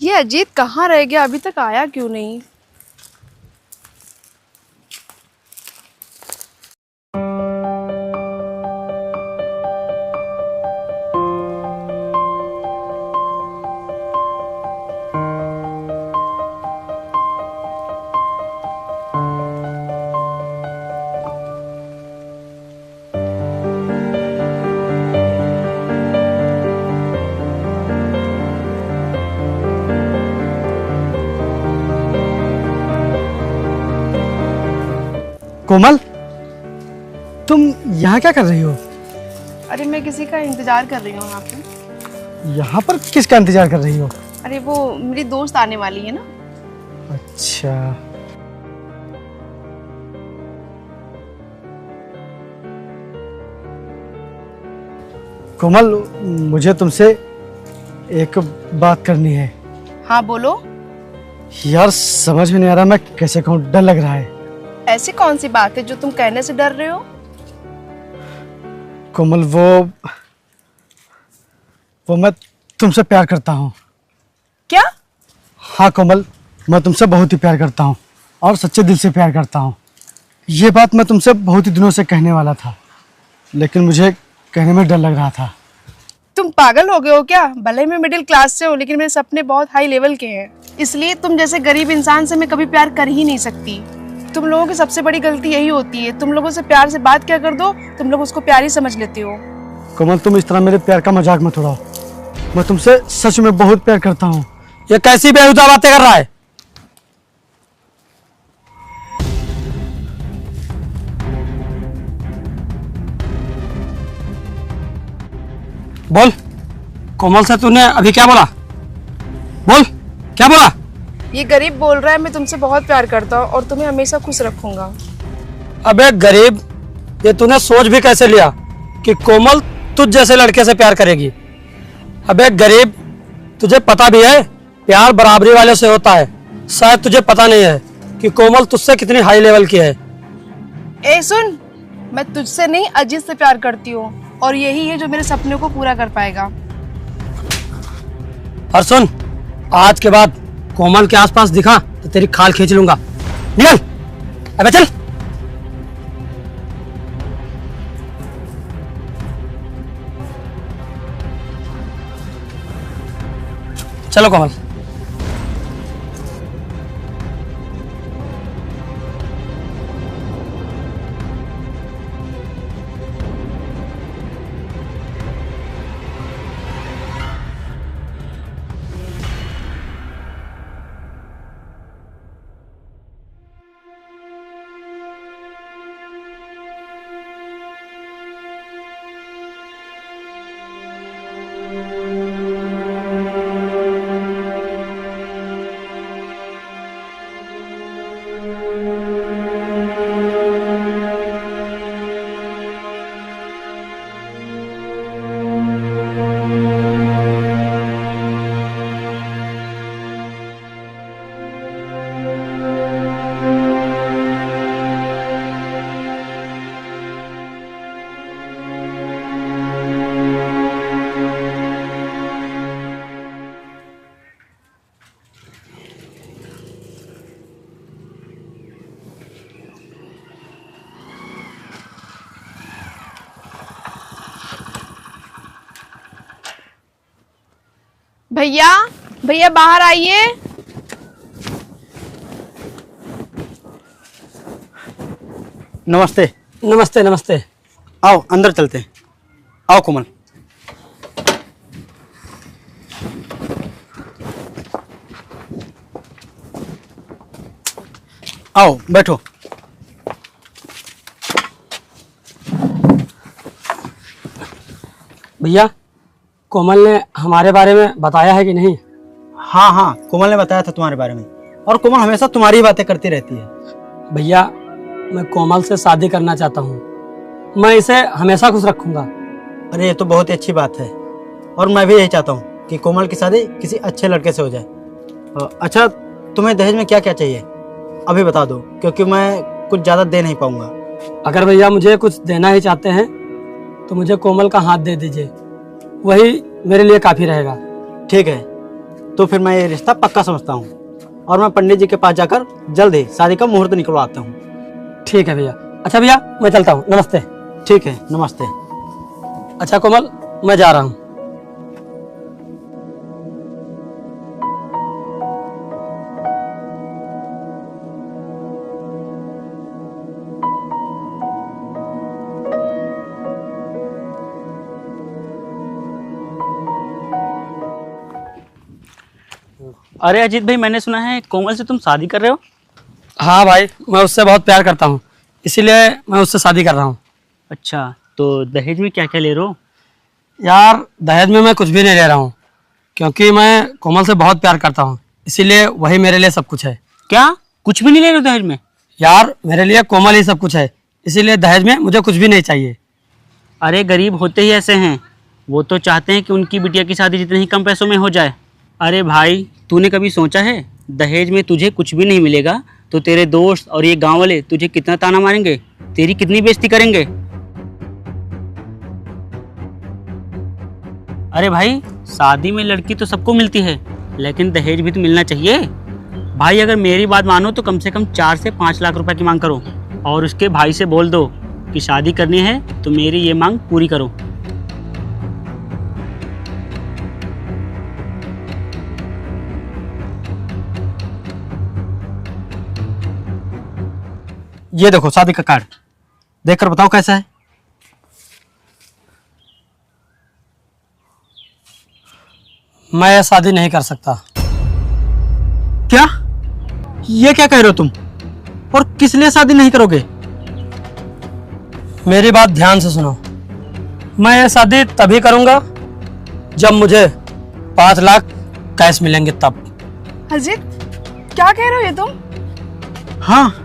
ये अजीत कहाँ रह गया, अभी तक आया क्यों नहीं? कोमल, तुम यहाँ क्या कर रही हो? अरे मैं किसी का इंतजार कर रही हूँ यहाँ पे। यहाँ पर किसका इंतजार कर रही हो? अरे वो मेरी दोस्त आने वाली है ना। अच्छा, कोमल, मुझे तुमसे एक बात करनी है। हाँ बोलो। यार समझ में नहीं आ रहा मैं कैसे कहूँ, डर लग रहा है। ऐसी कौन सी बात है जो तुम कहने से डर रहे हो? कोमल, वो मैं तुमसे प्यार करता हूँ। क्या? हाँ कोमल, मैं तुमसे बहुत ही प्यार करता हूँ और सच्चे दिल से प्यार करता हूँ। ये बात मैं तुमसे बहुत ही दिनों से कहने वाला था, लेकिन मुझे कहने में डर लग रहा था। तुम पागल हो गए हो क्या? भले मैं मिडिल क्लास से हूँ लेकिन मेरे सपने बहुत हाई लेवल के हैं, इसलिए तुम जैसे गरीब इंसान से मैं कभी प्यार कर ही नहीं सकती। तुम लोगों की सबसे बड़ी गलती यही होती है, तुम लोगों से प्यार से बात क्या कर दो, तुम लोग उसको प्यार ही समझ लेते हो। कोमल, तुम इस तरह मेरे प्यार का मजाक मत उड़ाओ। मैं तुमसे सच में बहुत प्यार करता हूँ। ये कैसी बेहुदा बातें कर रहा है? बोल, कोमल से तूने अभी क्या बोला? बोल, क्या बोला? ये गरीब बोल रहा है मैं तुमसे बहुत प्यार करता हूँ और तुम्हें हमेशा खुश रखूंगा। अबे गरीब, ये तूने सोच भी कैसे लिया कि कोमल तुझ जैसे लड़के से प्यार करेगी? अबे गरीब, तुझे पता भी है प्यार बराबरी वाले से होता है। शायद तुझे पता नहीं है कि कोमल तुझसे कितनी हाई लेवल की है। ए सुन, मैं तुझसे नहीं अजीत से प्यार करती हूँ और यही है जो मेरे सपने को पूरा कर पाएगा। और सुन, आज के बाद कोमल के आसपास दिखा तो तेरी खाल खींच लूंगा। निकल, अबे चल। चलो कोमल। भैया, भैया बाहर आइए। नमस्ते। नमस्ते नमस्ते। आओ अंदर चलते हैं। आओ कोमल। आओ बैठो। भैया, कोमल ने हमारे बारे में बताया है कि नहीं? हाँ हाँ, कोमल ने बताया था तुम्हारे बारे में, और कोमल हमेशा तुम्हारी बातें करती रहती है। भैया, मैं कोमल से शादी करना चाहता हूँ। मैं इसे हमेशा खुश रखूंगा। अरे ये तो बहुत ही अच्छी बात है, और मैं भी यही चाहता हूँ कि कोमल की शादी किसी अच्छे लड़के से हो जाए। अच्छा, तुम्हें दहेज में क्या क्या चाहिए अभी बता दो, क्योंकि मैं कुछ ज़्यादा दे नहीं पाऊंगा। अगर भैया मुझे कुछ देना ही चाहते हैं तो मुझे कोमल का हाथ दे दीजिए, वही मेरे लिए काफ़ी रहेगा। ठीक है, तो फिर मैं ये रिश्ता पक्का समझता हूँ और मैं पंडित जी के पास जाकर जल्द ही शादी का मुहूर्त निकलवाता हूँ। ठीक है भैया। अच्छा भैया मैं चलता हूँ, नमस्ते। ठीक है, नमस्ते। अच्छा कोमल, मैं जा रहा हूँ। अरे अजीत भाई, मैंने सुना है कोमल से तुम शादी कर रहे हो। हाँ भाई, मैं उससे बहुत प्यार करता हूँ, इसीलिए मैं उससे शादी कर रहा हूँ। अच्छा, तो दहेज में क्या क्या ले रहे हो? यार दहेज में मैं कुछ भी नहीं ले रहा हूँ, क्योंकि मैं कोमल से बहुत प्यार करता हूँ, इसीलिए वही मेरे लिए सब कुछ है। क्या कुछ भी नहीं ले रहे हो दहेज में? यार मेरे लिए कोमल ही सब कुछ है, इसीलिए दहेज में मुझे कुछ भी नहीं चाहिए। अरे गरीब होते ही ऐसे हैं, वो तो चाहते हैं कि उनकी बिटिया की शादी जितने ही कम पैसों में हो जाए। अरे भाई, तूने कभी सोचा है दहेज में तुझे कुछ भी नहीं मिलेगा तो तेरे दोस्त और ये गांव वाले तुझे कितना ताना मारेंगे, तेरी कितनी बेइज्जती करेंगे। अरे भाई, शादी में लड़की तो सबको मिलती है, लेकिन दहेज भी तो मिलना चाहिए। भाई अगर मेरी बात मानो तो कम से कम 4 से 5 लाख रुपए की मांग करो और उसके भाई से बोल दो कि शादी करनी है तो मेरी ये मांग पूरी करो। ये देखो शादी का कार्ड, देखकर बताओ कैसा है। मैं ये शादी नहीं कर सकता। क्या? ये क्या कह रहे हो तुम? और किस लिए शादी नहीं करोगे? मेरी बात ध्यान से सुनो, मैं ये शादी तभी करूँगा जब मुझे 5 लाख कैश मिलेंगे तब। अजीत, क्या कह रहे हो ये तुम? हाँ,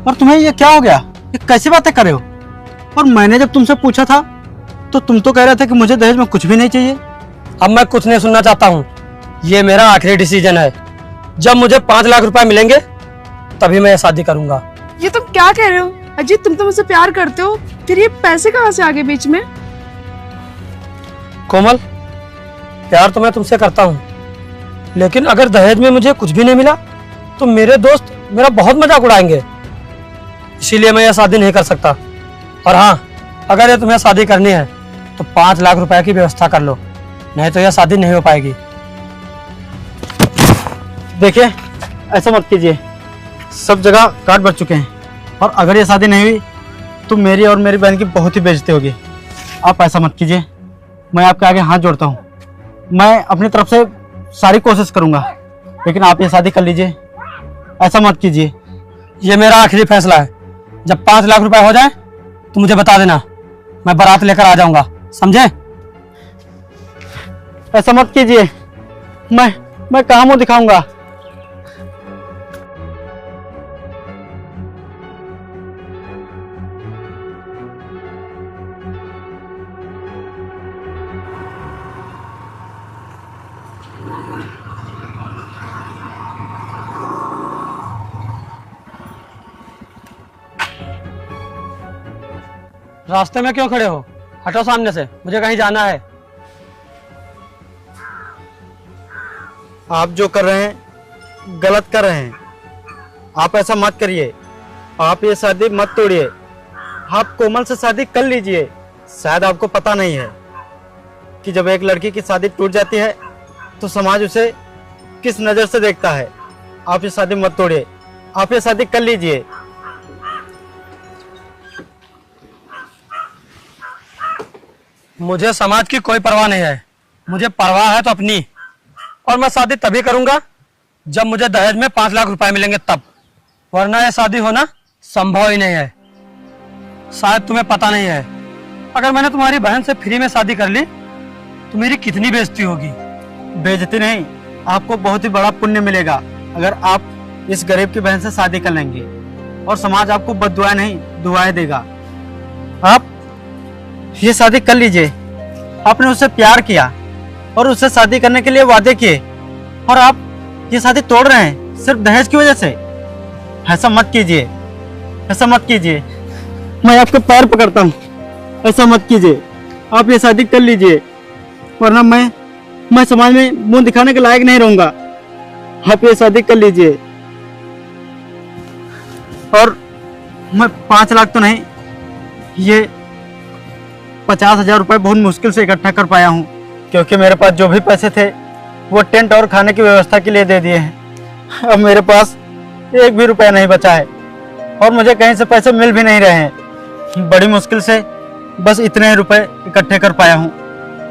और तुम्हें ये क्या हो गया? ये कैसी बातें कर रहे हो? और मैंने जब तुमसे पूछा था तो तुम तो कह रहे थे कि मुझे दहेज में कुछ भी नहीं चाहिए। अब मैं कुछ नहीं सुनना चाहता हूँ, ये मेरा आखिरी डिसीजन है। जब मुझे 5 लाख रुपए मिलेंगे तभी मैं ये शादी करूँगा। ये तुम क्या कह रहे हो? अजीत, तुम तो मुझसे प्यार करते हो, फिर ये पैसे कहाँ से आ गए बीच में? कोमल, प्यार तो मैं तुमसे करता हूँ, लेकिन अगर दहेज में मुझे कुछ भी नहीं मिला तो मेरे दोस्त मेरा बहुत मजाक उड़ाएंगे, इसीलिए मैं यह शादी नहीं कर सकता। और हाँ, अगर ये तुम्हें शादी करनी है तो 5 लाख रुपए की व्यवस्था कर लो, नहीं तो यह शादी नहीं हो पाएगी। देखिए, ऐसा मत कीजिए, सब जगह कार्ड बच चुके हैं और अगर ये शादी नहीं हुई तो मेरी और मेरी बहन की बहुत ही बेइज्जती होगी। आप ऐसा मत कीजिए, मैं आपके आगे हाथ जोड़ता हूँ। मैं अपनी तरफ से सारी कोशिश करूँगा, लेकिन आप ये शादी कर लीजिए, ऐसा मत कीजिए। ये मेरा आखिरी फैसला है। जब 5 लाख रुपए हो जाए तो मुझे बता देना, मैं बारात लेकर आ जाऊंगा, समझे? ऐसा मत कीजिए, मैं कहाँ मुंह दिखाऊंगा? रास्ते में क्यों खड़े हो? हटो सामने से, मुझे कहीं जाना है। आप जो कर रहे हैं गलत कर रहे हैं। आप ऐसा मत करिए, आप ये शादी मत तोड़िए, आप कोमल से शादी कर लीजिए। शायद आपको पता नहीं है कि जब एक लड़की की शादी टूट जाती है तो समाज उसे किस नज़र से देखता है। आप ये शादी मत तोड़िए, आप ये शादी कर लीजिए। मुझे समाज की कोई परवाह नहीं है, मुझे परवाह है तो अपनी, और मैं शादी तभी करूंगा जब मुझे दहेज में 5 लाख रुपए मिलेंगे तब, वरना यह शादी होना संभव ही नहीं है। शायद तुम्हें पता नहीं है, अगर मैंने तुम्हारी बहन से फ्री में शादी कर ली तो मेरी कितनी बेइज्जती होगी। बेइज्जती नहीं, आपको बहुत ही बड़ा पुण्य मिलेगा अगर आप इस गरीब की बहन से शादी कर लेंगे, और समाज आपको बद्दुआएं नहीं दुआएं देगा। आप ये शादी कर लीजिए। आपने उससे प्यार किया और उससे शादी करने के लिए वादे किए, और आप ये शादी तोड़ रहे हैं सिर्फ दहेज की वजह से। ऐसा मत कीजिए, ऐसा मत कीजिए, मैं आपके पैर पकड़ता हूँ, ऐसा मत कीजिए। आप ये शादी कर लीजिए, वरना मैं मैं समाज में मुंह दिखाने के लायक नहीं रहूंगा। आप ये शादी कर लीजिए। और मैं 5 लाख तो नहीं, ये 50,000 रुपये बहुत मुश्किल से इकट्ठा कर पाया हूँ, क्योंकि मेरे पास जो भी पैसे थे वो टेंट और खाने की व्यवस्था के लिए दे दिए हैं। अब मेरे पास 1 भी रुपया नहीं बचा है और मुझे कहीं से पैसे मिल भी नहीं रहे हैं। बड़ी मुश्किल से बस इतने ही रुपए इकट्ठे कर पाया हूँ।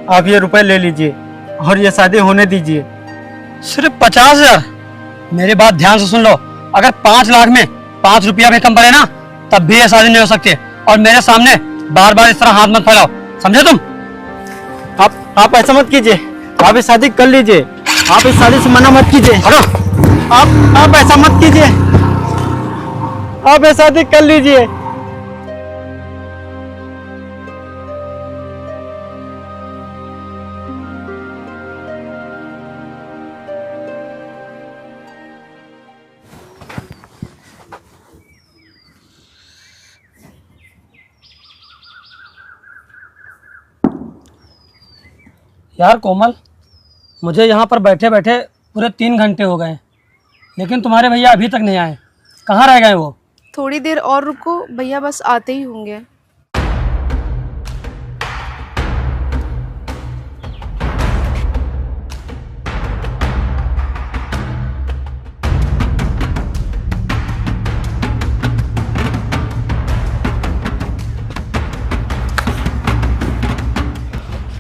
आप ये रुपए ले लीजिए और ये शादी होने दीजिए। सिर्फ 50,000? मेरी बात ध्यान से सुन लो, अगर 5 लाख में 5 रुपया भी कम पड़े ना, तब भी ये शादी नहीं हो सकती। और मेरे सामने बार बार इस तरह हाथ मत फैलाओ, समझे तुम? आप ऐसा मत कीजिए, आप इस शादी कर लीजिए। आप इस शादी से मना मत कीजिए। हटो। आप ऐसा मत कीजिए, आप ये शादी कर लीजिए। यार कोमल, मुझे यहाँ पर बैठे बैठे पूरे 3 घंटे हो गए, लेकिन तुम्हारे भैया अभी तक नहीं आए। कहाँ रह गए वो? थोड़ी देर और रुको, भैया बस आते ही होंगे।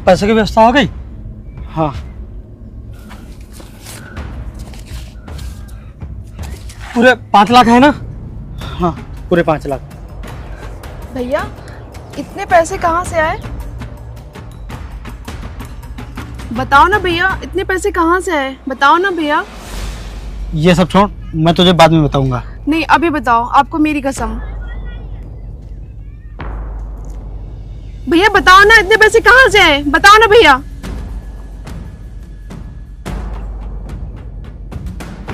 पैसे की व्यवस्था हो गई? हाँ, पूरे 5 लाख है ना? हाँ, पूरे 5 लाख। भैया इतने पैसे कहाँ से आए? बताओ ना भैया, इतने पैसे कहाँ से आए? बताओ ना भैया। ये सब छोड़, मैं तुझे बाद में बताऊंगा। नहीं अभी बताओ, आपको मेरी कसम। भैया बताओ ना, इतने पैसे कहाँ से आए? बताओ ना भैया।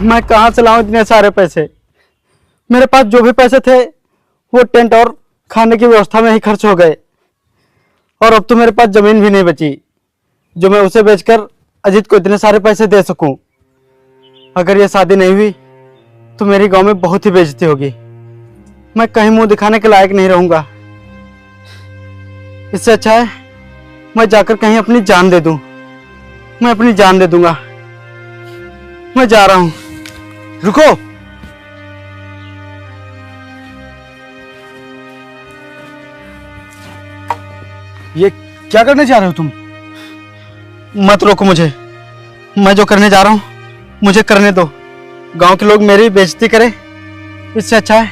मैं कहाँ से लाऊं इतने सारे पैसे? मेरे पास जो भी पैसे थे वो टेंट और खाने की व्यवस्था में ही खर्च हो गए, और अब तो मेरे पास जमीन भी नहीं बची जो मैं उसे बेचकर अजीत को इतने सारे पैसे दे सकूं। अगर ये शादी नहीं हुई तो मेरी गांव में बहुत ही बेइज्जती होगी। मैं कहीं मुंह दिखाने के लायक नहीं रहूंगा। इससे अच्छा है मैं जाकर कहीं अपनी जान दे दूं। मैं अपनी जान दे दूंगा। मैं जा रहा हूं। रुको। ये क्या करने जा रहे हो तुम? मत रोको मुझे। मैं जो करने जा रहा हूं मुझे करने दो। गांव के लोग मेरी बेइज्जती करें, इससे अच्छा है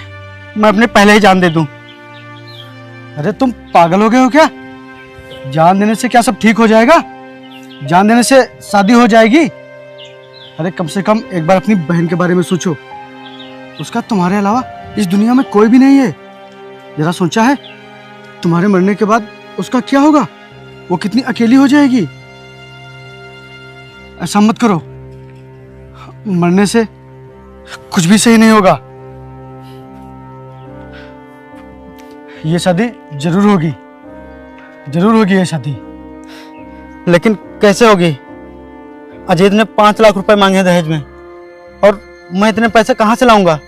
मैं अपने पहले ही जान दे दूं। अरे तुम पागल हो गए हो क्या? जान देने से क्या सब ठीक हो जाएगा? जान देने से शादी हो जाएगी? अरे कम से कम एक बार अपनी बहन के बारे में सोचो। उसका तुम्हारे अलावा इस दुनिया में कोई भी नहीं है। जरा सोचा है तुम्हारे मरने के बाद उसका क्या होगा? वो कितनी अकेली हो जाएगी। ऐसा मत करो, मरने से कुछ भी सही नहीं होगा। ये शादी जरूर होगी, जरूर होगी ये शादी। लेकिन कैसे होगी? अजीत ने 5 लाख रुपए मांगे दहेज में, और मैं इतने पैसे कहां से लाऊंगा?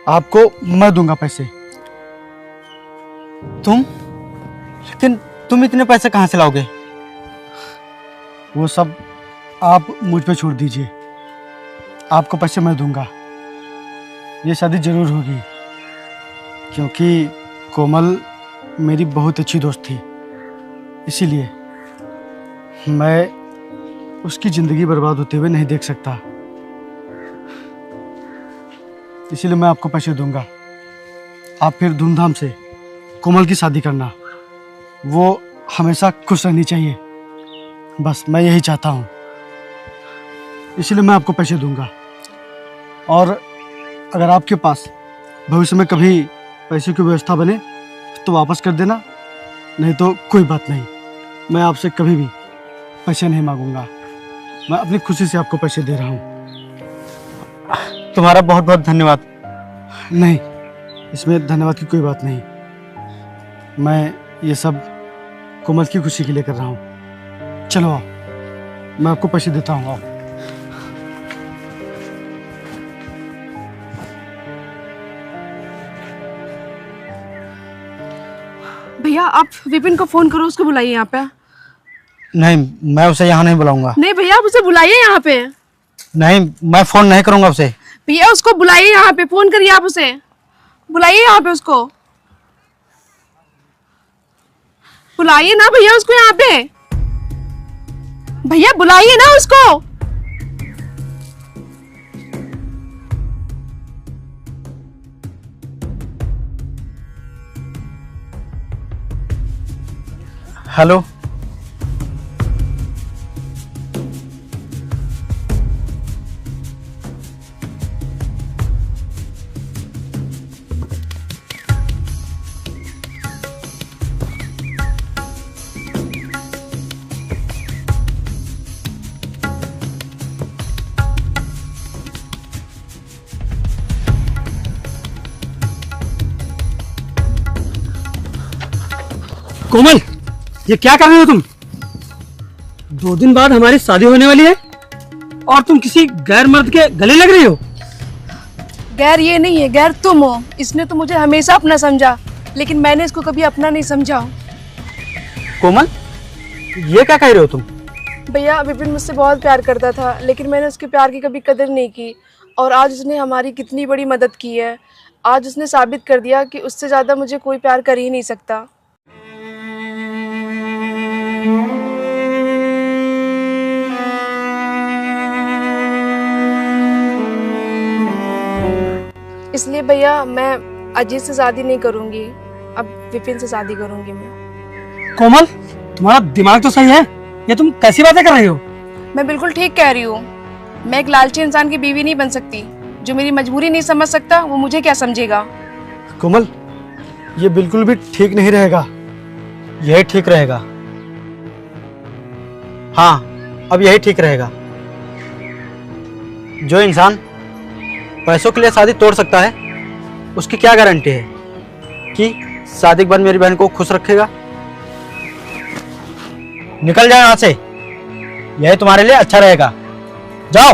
आपको मैं दूंगा पैसे। लेकिन तुम इतने पैसे कहां से लाओगे? वो सब आप मुझ पे छोड़ दीजिए। आपको पैसे मैं दूंगा। ये शादी जरूर होगी, क्योंकि कोमल मेरी बहुत अच्छी दोस्त थी। इसीलिए मैं उसकी ज़िंदगी बर्बाद होते हुए नहीं देख सकता। इसीलिए मैं आपको पैसे दूंगा। आप फिर धूमधाम से कोमल की शादी करना। वो हमेशा खुश रहनी चाहिए, बस मैं यही चाहता हूँ। इसीलिए मैं आपको पैसे दूंगा। और अगर आपके पास भविष्य में कभी पैसे की व्यवस्था बने तो वापस कर देना, नहीं तो कोई बात नहीं। मैं आपसे कभी भी पैसे नहीं मांगूंगा। मैं अपनी खुशी से आपको पैसे दे रहा हूँ। तुम्हारा बहुत बहुत धन्यवाद। नहीं, इसमें धन्यवाद की कोई बात नहीं। मैं ये सब कोमल की खुशी के लिए कर रहा हूँ। चलो आओ, मैं आपको पैसे देता हूँ, आओ। भैया आप विपिन को फोन करो, उसको बुलाइए यहाँ पे। नहीं, मैं उसे यहाँ नहीं बुलाऊंगा। नहीं भैया, आप उसे बुलाइए यहाँ पे। नहीं, मैं फ़ोन नहीं करूंगा उसे। भैया उसको बुलाइए यहाँ पे, फोन करिए आप उसे, बुलाइए यहाँ पे उसको, बुलाइए ना भैया उसको यहाँ पे, भैया बुलाइए ना उसको। हेलो। कोमल, ये क्या कर रहे हो तुम? 2 दिन बाद हमारी शादी होने वाली है और तुम किसी गैर मर्द के गले लग रही हो। गैर ये नहीं है, गैर तुम हो। इसने तो मुझे हमेशा अपना समझा, लेकिन मैंने इसको कभी अपना नहीं समझा। कोमल, ये क्या कह रहे हो तुम? भैया विपिन मुझसे बहुत प्यार करता था, लेकिन मैंने उसके प्यार की कभी कदर नहीं की, और आज उसने हमारी कितनी बड़ी मदद की है। आज उसने साबित कर दिया कि उससे ज़्यादा मुझे कोई प्यार कर ही नहीं सकता। इसलिए भैया मैं अजीत से शादी नहीं करूंगी, अब विपिन से शादी करूंगी मैं। कोमल, तुम्हारा दिमाग तो सही है, ये तुम कैसी बातें कर रही हो? मैं बिल्कुल ठीक कह रही हूँ। मैं एक लालची इंसान की बीवी नहीं बन सकती। जो मेरी मजबूरी नहीं समझ सकता वो मुझे क्या समझेगा। कोमल, ये बिल्कुल भी ठीक नहीं रहेगा। यही ठीक रहेगा। हाँ, अब यही ठीक रहेगा। जो इंसान पैसों के लिए शादी तोड़ सकता है, उसकी क्या गारंटी है कि शादी के बाद मेरी बहन को खुश रखेगा? निकल जाओ यहाँ से, यही तुम्हारे लिए अच्छा रहेगा। जाओ।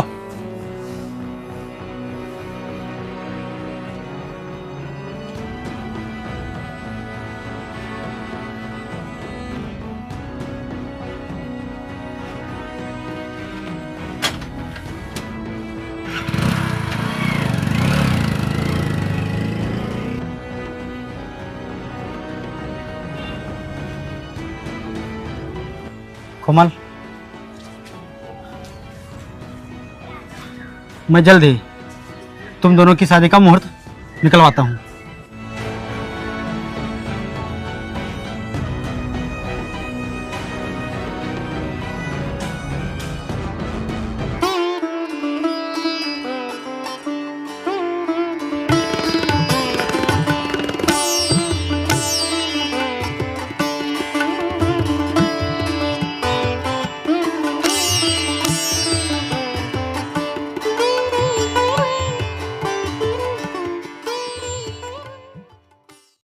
कोमल, मैं जल्द ही तुम दोनों की शादी का मुहूर्त निकलवाता हूँ।